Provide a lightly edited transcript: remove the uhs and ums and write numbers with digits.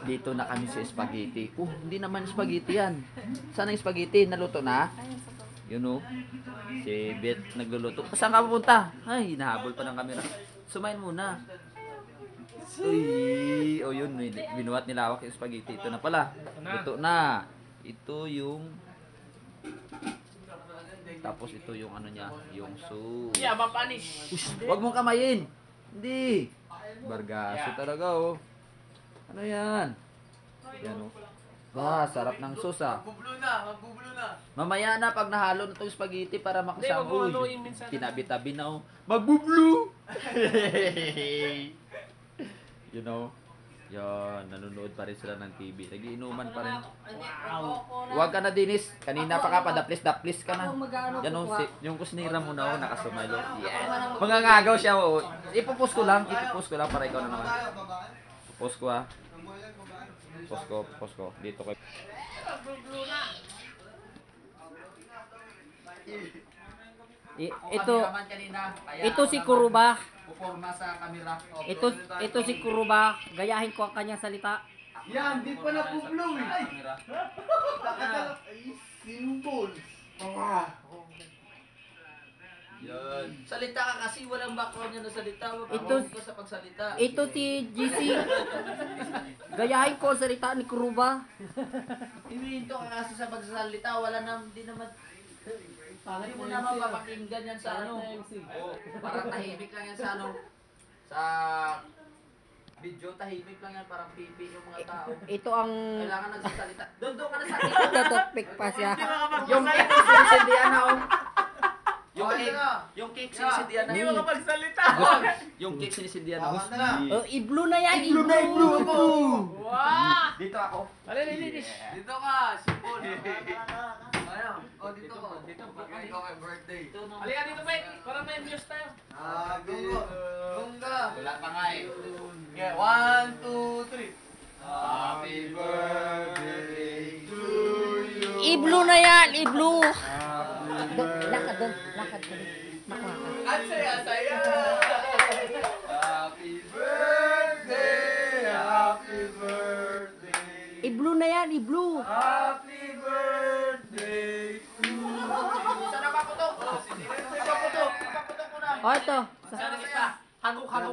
Dito na kami sa spaghetti. Hindi naman spaghetti yan. Saan ang spaghetti? Naluto na? You know? Si Bet nagluluto. Saan ka pupunta? Ay, hinahabol pa ng camera. Sumayin muna. Uy, oh yun, binuhat nilawak yung spaghetti. Ito na pala. Luto na. Ito yung tapos ito yung ano niya, yung soup. Yeah, mapanis. Huwag mong kamayin. Hindi. Bargaso talaga oh. Ano yan? Yan oh. Bah, sarap ng sauce ah. Magbublo na. Mamaya na pag nahalo na itong spaghetti para makasama. Hindi, maghaluin minsan. Tinabi-tabi na oh. Magbublo! You know? Yan, nanonood pa rin sila ng TV. Nagiinuman pa rin. Huwag ka na, Dinis. Kanina pa ka pa, daplis ka na. Yan o, yung kusnira mo na o, nakasumalo. Yan. Mangangagaw siya o. Ipopost ko lang para ikaw na naman. Post ko ah. Post ko. Dito ko. Ito si Kuruba. Puporma sa camera. Ito si Kuruba. Gayahin ko ang kanyang salita. Yan, di pa napublo eh. Simple. Yan. Salita ka kasi walang background yan na salita. Ito sa pagsalita. Ito si GC. Gayahin ko ang salita ni Kuruba. Hinihinto ka kasi sa pagsasalita. Wala na, hindi naman. Hindi mo naman mapakinggan yan sa ano. Oh, parang tahimik lang yan sa ano. Sa video, tahimik lang yan. Parang pipi yung mga tao. Ito ang Kailangan nagsasalita. Doon ka na sa tutupik pa siya. Yung cake sinisindihan na oh. Yung cake sinisindihan na. Hindi mo kapagsalita. Yung cake sinisindihan na. Tama na. Oh, i-blue na yan. Iblo na iblo ako. Wow! Dito ako. Alin. Dito ka, simple. Ano? Oh, dito ko. Dito ko. Ikaw kay birthday. Halika dito, Mike. Para may views tayo. Gunga. Wala pa nga eh. Okay, 1, 2, 3. Happy birthday to you. I-blue na yan. I-blue. Lakad doon. Lakad doon. Makuha ka. Ang saya-saya. Happy birthday. Happy birthday. I-blue na yan. I-blue. Happy birthday to you. Saan na paputok? Paputok ko na. Oh, ito. Saan na kita? Hagok.